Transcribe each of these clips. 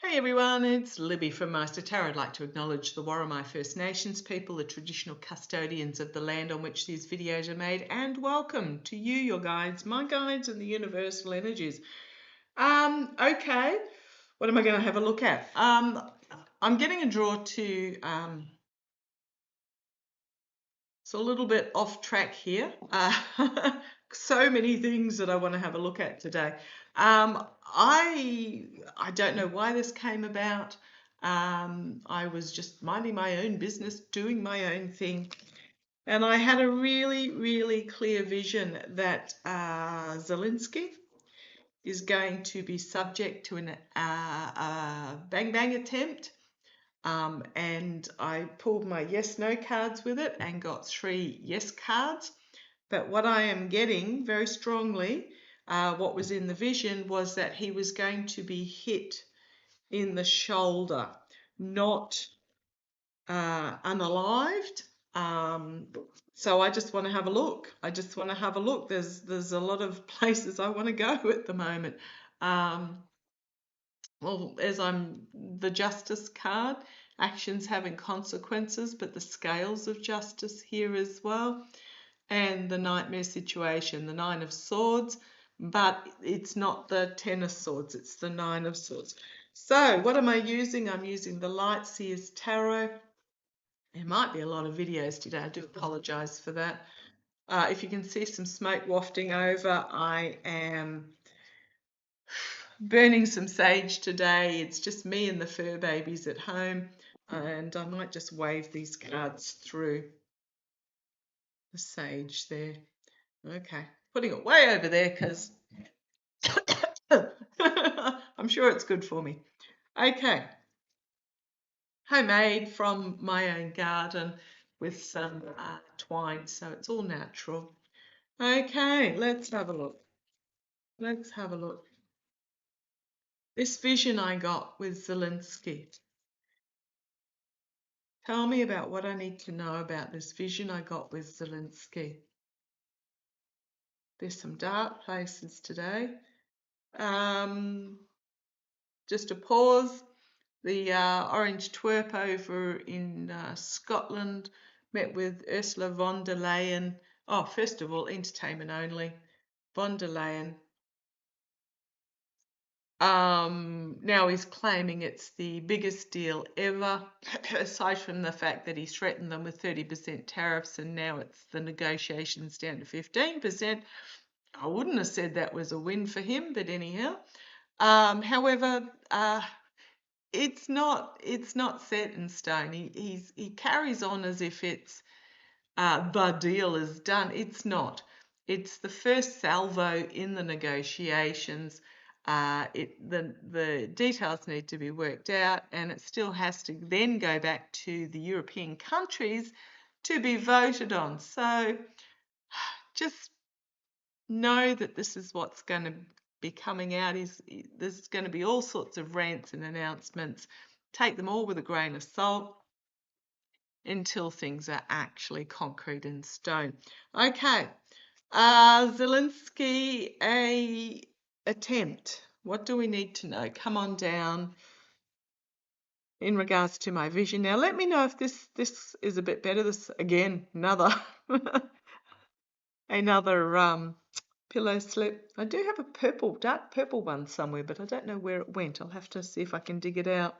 Hey everyone, it's Libby from Maighstir Tarot. I'd like to acknowledge the Worimi First Nations people, the traditional custodians of the land on which these videos are made, and welcome to you, your guides, my guides, and the universal energies. Okay, what am I going to have a look at? I'm getting a draw to, it's a little bit off track here. So many things that I want to have a look at today. I don't know why this came about. I was just minding my own business, doing my own thing, and I had a really, really clear vision that Zelensky is going to be subject to a bang bang attempt. And I pulled my yes no cards with it and got 3 yes cards. But what I am getting very strongly, what was in the vision, was that he was going to be hit in the shoulder, not unalived. So I just want to have a look. There's a lot of places I want to go at the moment. Well, as I'm the Justice card, actions having consequences, but the scales of justice here as well. And the nightmare situation, the 9 of Swords, but it's not the 10 of Swords, it's the 9 of Swords. So what am I using? I'm using the Lightseers Tarot. There might be a lot of videos today, I do apologise for that. If you can see some smoke wafting over, I am burning some sage today. It's just me and the fur babies at home, and I might just wave these cards through the sage there. Okay, putting it way over there because I'm sure it's good for me. Okay, homemade from my own garden with some twine, so it's all natural. Okay, let's have a look. Let's have a look. This vision I got with Zelensky. Tell me about what I need to know about this vision I got with Zelensky. There's some dark places today. Just a pause. The Orange Twerp over in Scotland met with Ursula von der Leyen. Oh, first of all, entertainment only. Von der Leyen. Now he's claiming it's the biggest deal ever, aside from the fact that he threatened them with 30% tariffs and now it's the negotiations down to 15%. I wouldn't have said that was a win for him, but anyhow. However, it's not set in stone. He carries on as if it's the deal is done. It's not. It's the first salvo in the negotiations. The details need to be worked out, and it still has to then go back to the European countries to be voted on. So just know that this is what's going to be coming out. There's going to be all sorts of rants and announcements. Take them all with a grain of salt until things are actually concrete in stone. Okay, Zelensky, a attempt. What do we need to know? Come on down in regards to my vision. Now let me know if this is a bit better. This again, another pillow slip. I do have a dark purple one somewhere, but I don't know where it went. I'll have to see if I can dig it out.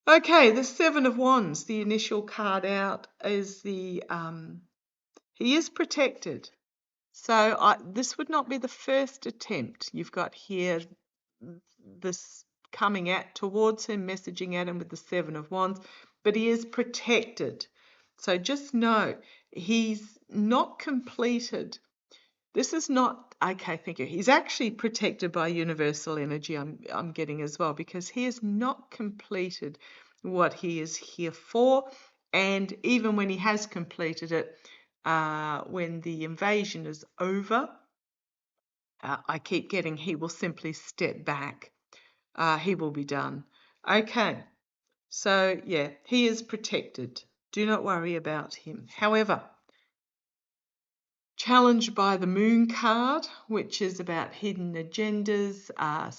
Okay, the 7 of Wands, the initial card out, is the he is protected. So this would not be the first attempt. You've got here this coming towards him, messaging at him with the 7 of Wands, but he is protected. So just know he's not completed. This is not, okay, thank you. He's actually protected by universal energy, I'm getting as well, because he has not completed what he is here for. And even when he has completed it, when the invasion is over, I keep getting he will simply step back. He will be done. Okay, so yeah, he is protected. Do not worry about him. However, challenged by the Moon card, which is about hidden agendas.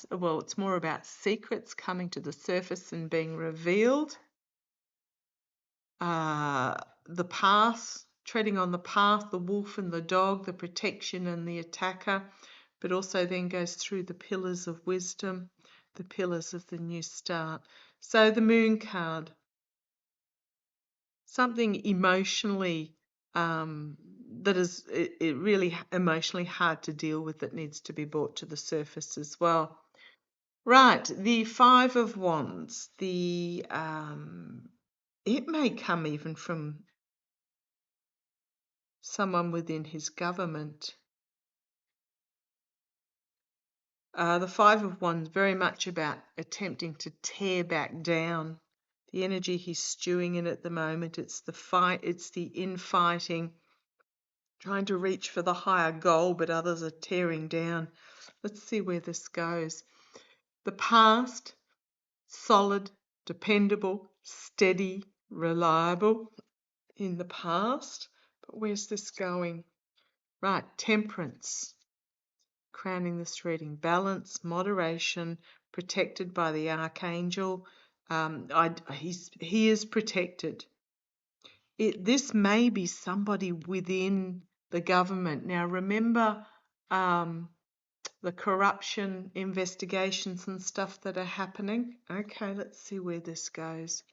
Well, it's more about secrets coming to the surface and being revealed. The path, treading on the path, the wolf and the dog, the protection and the attacker, but also then goes through the pillars of wisdom, the pillars of the new start. So the Moon card, something emotionally that is it really emotionally hard to deal with, that needs to be brought to the surface as well. Right, the Five of Wands. It may come even from someone within his government. The Five of Wands, very much about attempting to tear back down the energy he's stewing in at the moment. It's the fight, it's the infighting, trying to reach for the higher goal, but others are tearing down. Let's see where this goes. The past, solid, dependable, steady, reliable in the past. But where's this going? Right, Temperance. Crowning this reading, balance, moderation, protected by the Archangel. He is protected. This may be somebody within the government. Now remember the corruption investigations and stuff that are happening. Okay, let's see where this goes.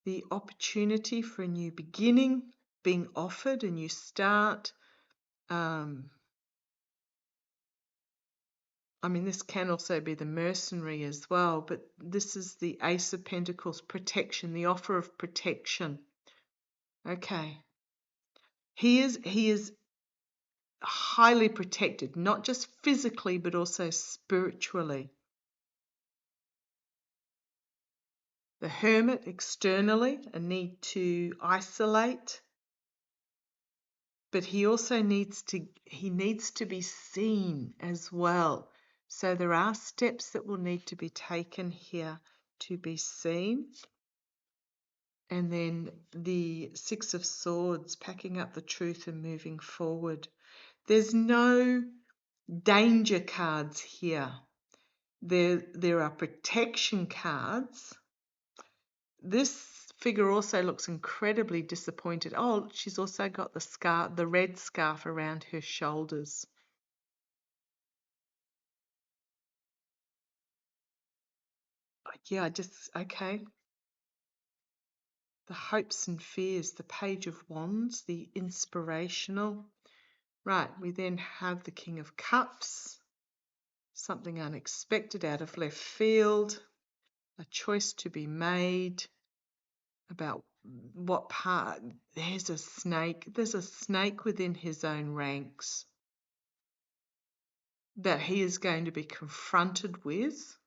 The opportunity for a new beginning, being offered a new start. This can also be the mercenary as well, but this is the Ace of Pentacles, protection, the offer of protection. Okay. He is highly protected, not just physically, but also spiritually. The Hermit, externally, a need to isolate, but he also needs to be seen as well. So there are steps that will need to be taken here to be seen. And then the Six of Swords, packing up the truth and moving forward. There's no danger cards here. There are protection cards. This figure also looks incredibly disappointed. Oh, she's also got the scarf, the red scarf around her shoulders. Yeah, okay. The hopes and fears, the Page of Wands, the inspirational. Right, we then have the King of Cups. Something unexpected out of left field. A choice to be made about what part. There's a snake. There's a snake within his own ranks that he is going to be confronted with,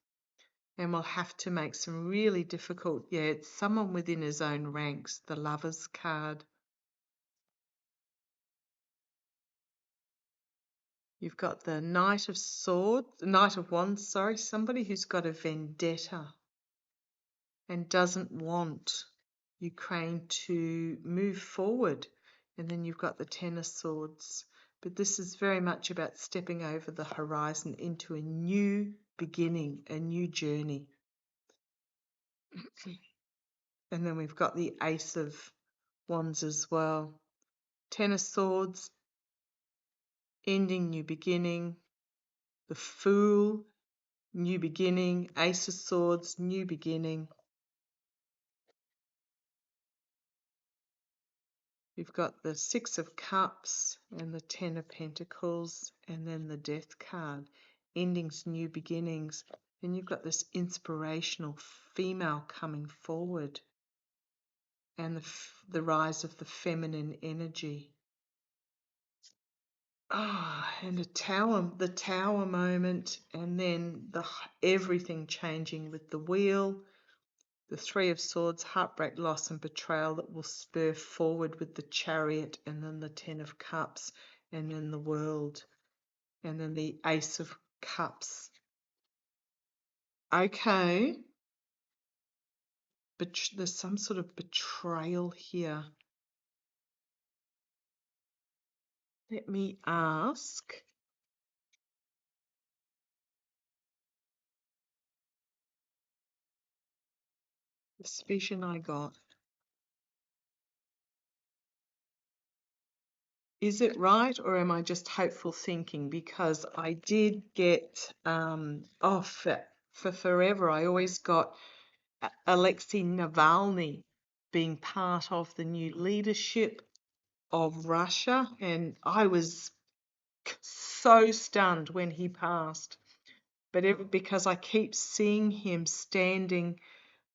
and will have to make some really difficult, it's someone within his own ranks, the Lovers card. You've got the Knight of Wands, somebody who's got a vendetta and doesn't want Ukraine to move forward. And then you've got the Ten of Swords. But this is very much about stepping over the horizon into a new beginning, a new journey. And then we've got the Ace of Wands as well. Ten of Swords, ending, new beginning. The Fool, new beginning. Ace of Swords, new beginning. You've got the Six of Cups and the Ten of Pentacles, and then the Death card. Endings, new beginnings. And you've got this inspirational female coming forward, and the rise of the feminine energy. And the tower moment, and then everything changing with the Wheel, the Three of Swords, heartbreak, loss and betrayal that will spur forward with the Chariot, and then the Ten of Cups, and then the World, and then the Ace of Cups. Okay. But there's some sort of betrayal here. Let me ask. This vision I got. Is it right, or am I just hopeful thinking? Because I did get, for forever, I always got Alexei Navalny being part of the new leadership of Russia, and I was so stunned when he passed. But because I keep seeing him standing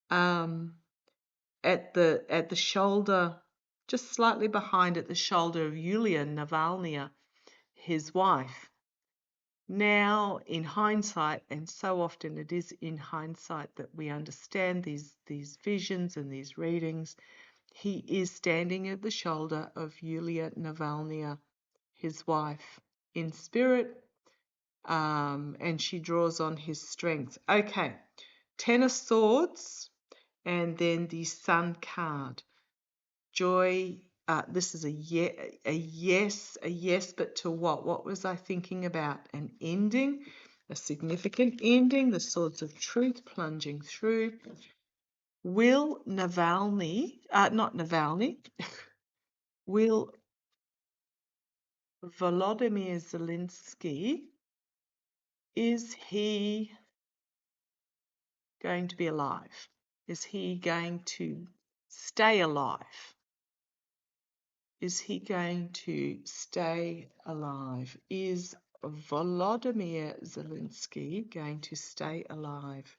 at the shoulder, just slightly behind at the shoulder of Yulia Navalny, his wife. Now, in hindsight, and so often it is in hindsight that we understand these visions and these readings, he is standing at the shoulder of Yulia Navalny, his wife, in spirit, and she draws on his strength. Okay, Ten of Swords, and then the Sun card. Joy, this is a yes, but to what? What was I thinking about? An ending, a significant ending, the Swords of Truth plunging through. Will Navalny, not Navalny, will Volodymyr Zelensky, is he going to be alive? Is he going to stay alive? Is he going to stay alive? Is Volodymyr Zelensky going to stay alive?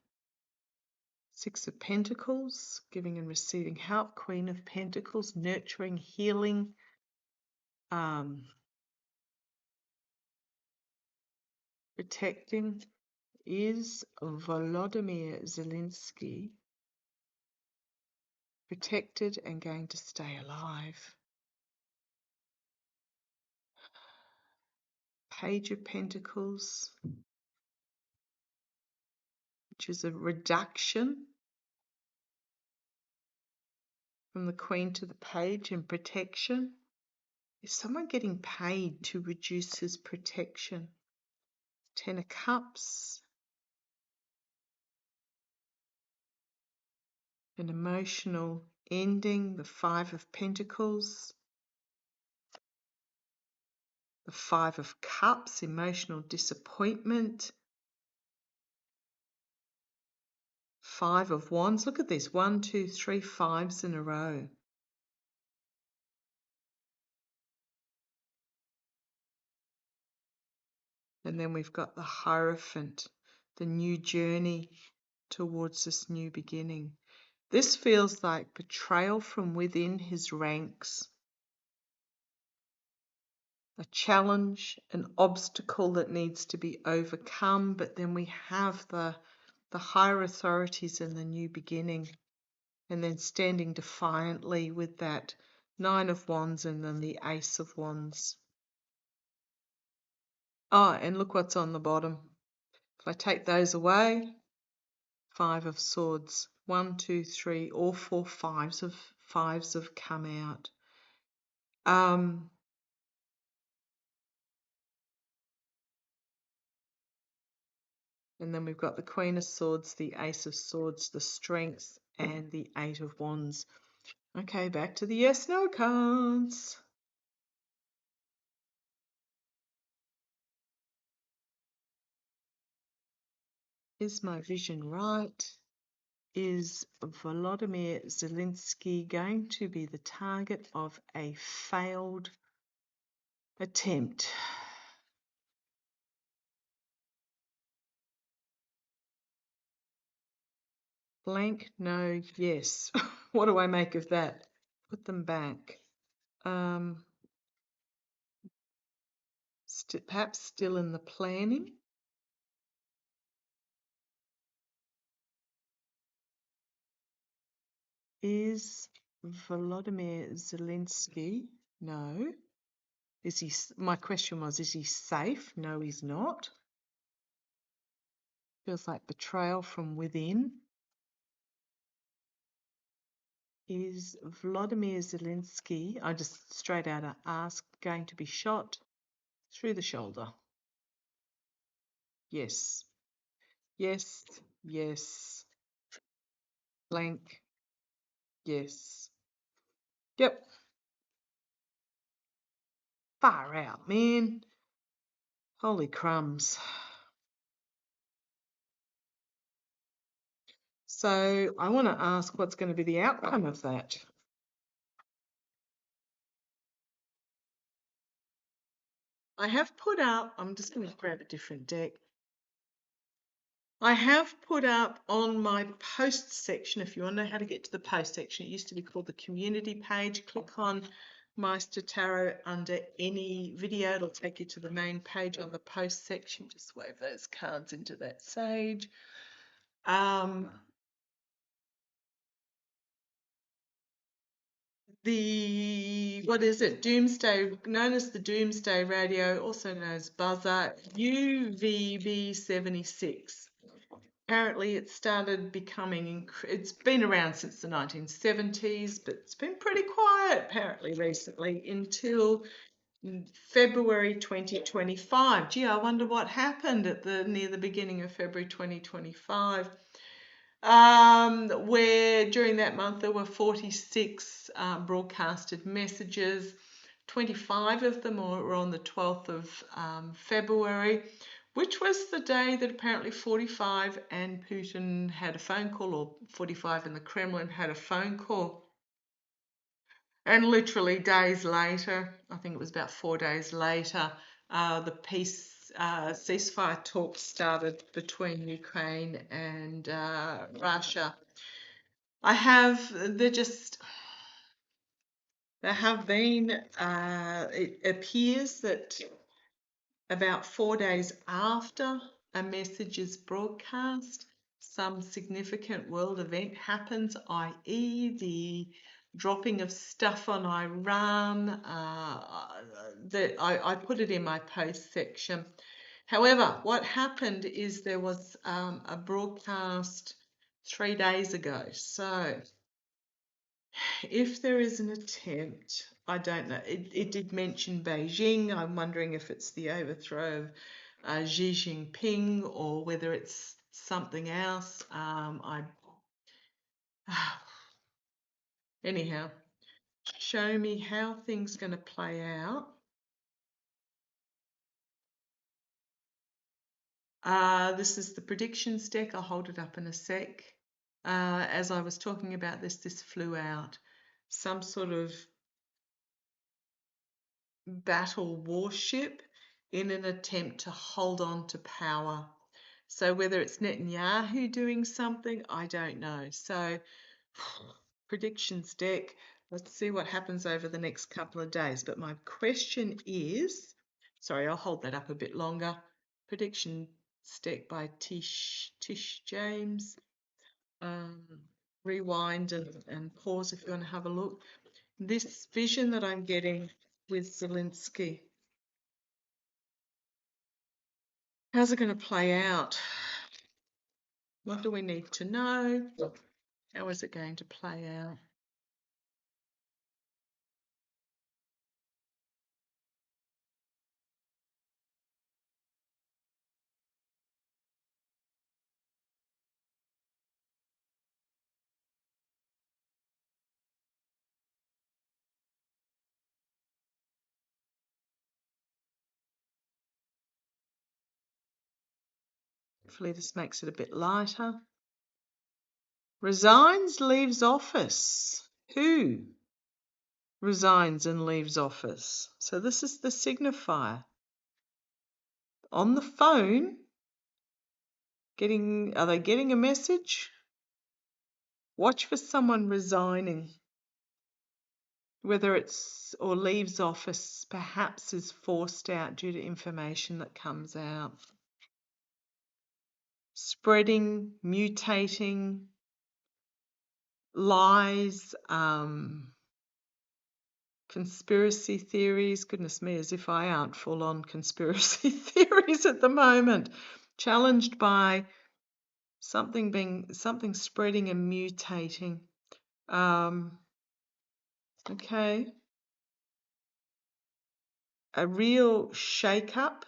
Six of Pentacles, giving and receiving help. Queen of Pentacles, nurturing, healing. Protecting. Is Volodymyr Zelensky protected and going to stay alive? Page of Pentacles, which is a reduction from the Queen to the Page in protection. Is someone getting paid to reduce his protection? Ten of Cups, an emotional ending, the Five of Pentacles, the Five of Cups, emotional disappointment, Five of Wands. Look at this, 1, 2, 3 fives in a row. And then we've got the Hierophant, the new journey towards this new beginning. This feels like betrayal from within his ranks, a challenge, an obstacle that needs to be overcome, but then we have the higher authorities in the new beginning, and then standing defiantly with that Nine of Wands and then the Ace of Wands. Oh, and look what's on the bottom. If I take those away, Five of Swords. 1, 2, 3, all four fives have come out. And then we've got the Queen of Swords, the Ace of Swords, the Strength, and the Eight of Wands. Okay, back to the yes, no cards. Is my vision right? Is Volodymyr Zelensky going to be the target of a failed attempt? Blank, no, yes. What do I make of that? Put them back. Perhaps still in the planning. Is Volodymyr Zelensky? No. Is he? My question was, is he safe? No, he's not. Feels like betrayal from within. Is Volodymyr Zelensky, I just straight out asked, going to be shot? through the shoulder. Yes, yes, yes. Blank, yes. Yep. Far out, man. Holy crumbs. So I want to ask what's going to be the outcome of that. I have put up, I'm just going to grab a different deck. I have put up on my post section, if you want to know how to get to the post section, it used to be called the community page. Click on Meister Tarot under any video. It'll take you to the main page on the post section. Just wave those cards into that sage. What is it? Doomsday, known as the Doomsday Radio, also known as Buzzer, UVB76. Apparently it started becoming, it's been around since the 1970s, but it's been pretty quiet apparently recently until February 2025. Gee, I wonder what happened at near the beginning of February 2025. Where during that month there were 46 broadcasted messages. 25 of them were on the 12th of February, which was the day that apparently 45 and Putin had a phone call, or 45 in the Kremlin had a phone call. And literally days later, I think it was about 4 days later, the ceasefire talks started between Ukraine and Russia. There have been, it appears that about 4 days after a message is broadcast, some significant world event happens, i.e. the dropping of stuff on Iran. I put it in my post section. However, what happened is there was a broadcast 3 days ago. So if there is an attempt, I don't know. It did mention Beijing. I'm wondering if it's the overthrow of Xi Jinping or whether it's something else. Anyhow, show me how things going to play out. This is the predictions deck. I'll hold it up in a sec. As I was talking about this flew out. Some sort of battle warship in an attempt to hold on to power. So whether it's Netanyahu doing something, I don't know. So predictions deck, let's see what happens over the next couple of days. But my question is, sorry, I'll hold that up a bit longer. Prediction deck by Tish James. Rewind and pause if you want to have a look. This vision that I'm getting with Zelensky, how's it going to play out? What do we need to know? How is it going to play out? Hopefully this makes it a bit lighter. Resigns, leaves office. Who resigns and leaves office? So this is the signifier. On the phone, are they getting a message? Watch for someone resigning. Whether it's or leaves office, perhaps is forced out due to information that comes out. Spreading, mutating, lies, conspiracy theories. Goodness me, as if I aren't full on conspiracy theories at the moment. Challenged by something spreading and mutating. Okay. a real shake-up,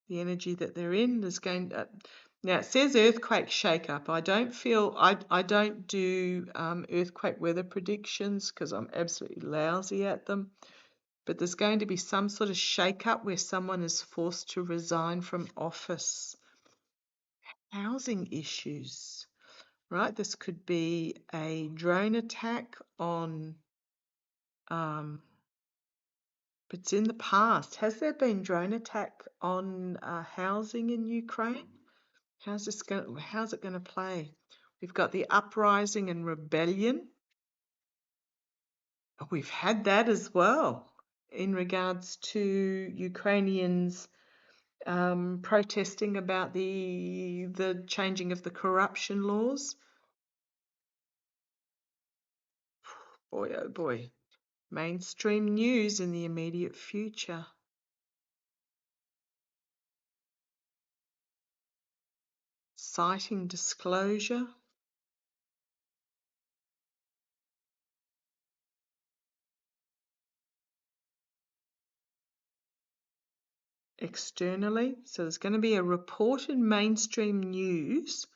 the energy that they're in. There's going now it says earthquake shake-up. I don't feel, I don't do earthquake weather predictions because I'm absolutely lousy at them. But there's going to be some sort of shake-up where someone is forced to resign from office. Housing issues, right? This could be a drone attack on, but it's in the past. Has there been drone attack on housing in Ukraine? How's it going to play? We've got the uprising and rebellion. We've had that as well in regards to Ukrainians protesting about the changing of the corruption laws. Boy, oh boy. Mainstream news in the immediate future. Citing disclosure. Externally. So there's going to be a report in mainstream news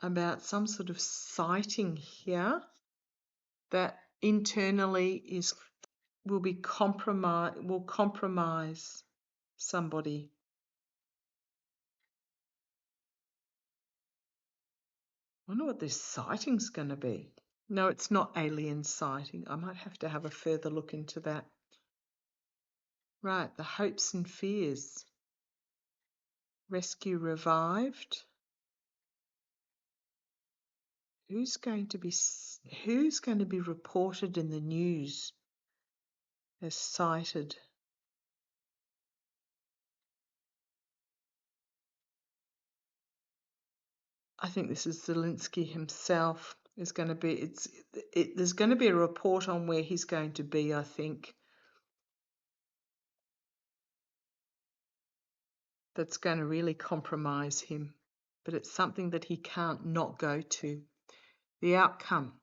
about some sort of sighting here that internally will compromise somebody. I wonder what this sighting's going to be. No, it's not alien sighting. I might have to have a further look into that. Right, the hopes and fears. Rescue revived. Who's going to be reported in the news as sighted? I think this is Zelensky himself. There's going to be a report on where he's going to be, I think. That's going to really compromise him. But it's something that he can't not go to. The outcome.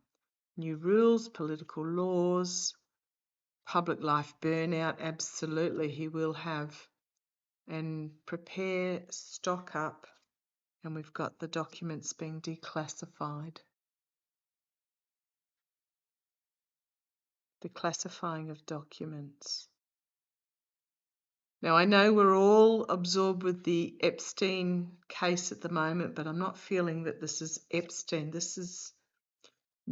New rules, political laws, public life burnout, absolutely he will have. And prepare, stock up. And we've got the documents being declassified. Declassifying of documents. Now, I know we're all absorbed with the Epstein case at the moment, but I'm not feeling that this is Epstein. This is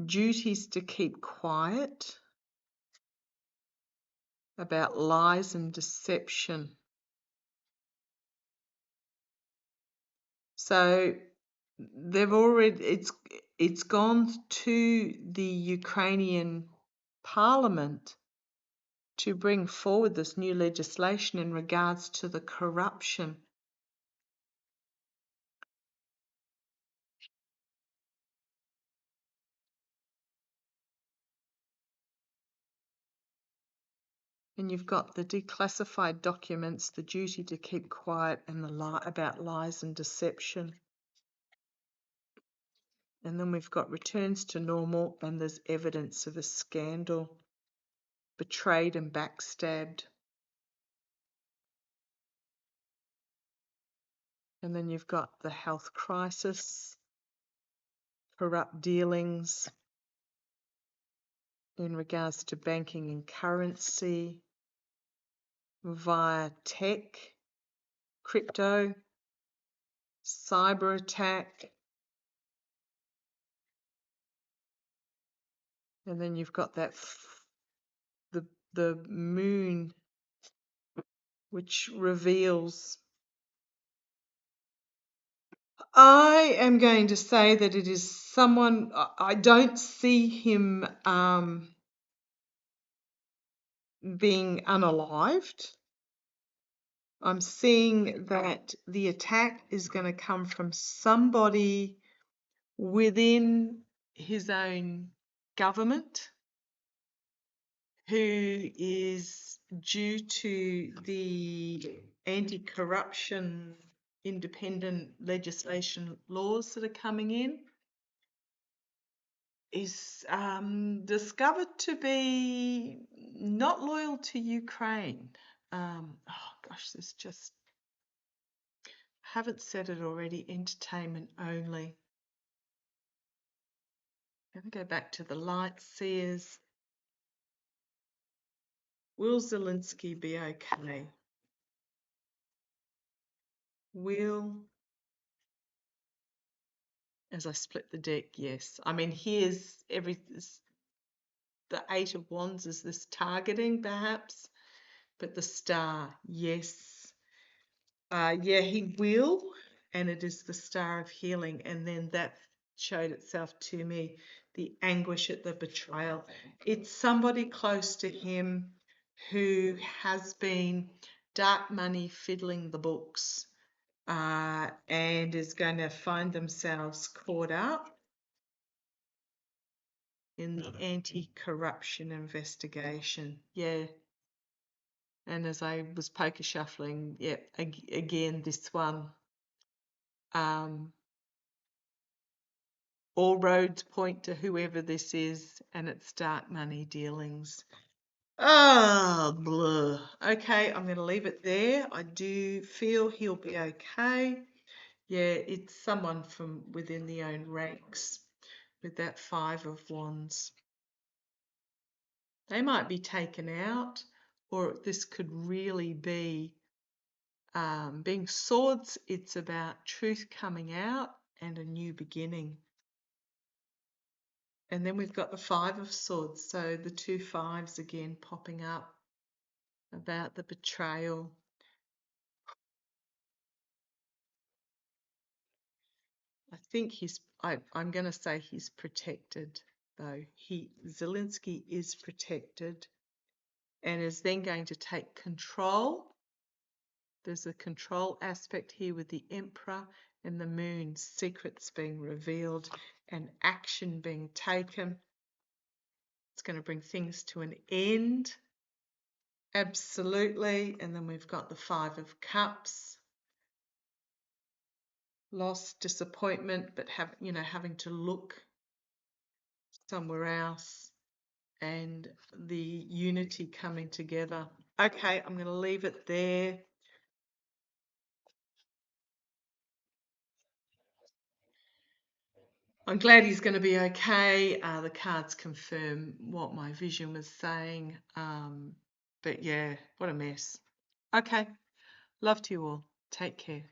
duties to keep quiet about lies and deception. So it's gone to the Ukrainian parliament to bring forward this new legislation in regards to the corruption. And you've got the declassified documents, the duty to keep quiet, and the lie about lies and deception. And then we've got returns to normal, and there's evidence of a scandal, betrayed and backstabbed. And then you've got the health crisis, corrupt dealings in regards to banking and currency via tech, crypto, cyber attack. And then you've got that the moon, which reveals. I am going to say that it is someone. I don't see him being unalived. I'm seeing that the attack is going to come from somebody within his own government who is, due to the anti-corruption independent legislation laws that are coming in, is discovered to be not loyal to Ukraine. Oh gosh, this just haven't said it already. Entertainment only. Going to go back to the light seers. Will Zelensky be okay? Will, as I split the deck, yes. I mean, here's the Eight of Wands is this targeting, perhaps, but the Star, yes. Yeah, he will, and it is the Star of Healing, and then that showed itself to me, the anguish at the betrayal. It's somebody close to him who has been dark money fiddling the books, and is going to find themselves caught up in the anti-corruption investigation. Yeah. And as I was poker shuffling, yeah, again, this one, all roads point to whoever this is, and it's dark money dealings. Oh, blah. Okay, I'm going to leave it there. I do feel he'll be okay. Yeah, it's someone from within the own ranks with that Five of Wands. They might be taken out, or this could really be being swords. It's about truth coming out and a new beginning. And then we've got the Five of Swords, so the two fives again popping up about the betrayal. I think I'm going to say he's protected, though. Zelensky is protected and is then going to take control. There's a control aspect here with the Emperor and the Moon, secrets being revealed and action being taken. It's going to bring things to an end. Absolutely. And then we've got the Five of Cups. Loss, disappointment, but having to look somewhere else, and the unity coming together. Okay, I'm going to leave it there. I'm glad he's going to be okay. The cards confirm what my vision was saying. But yeah, what a mess. Okay, love to you all. Take care.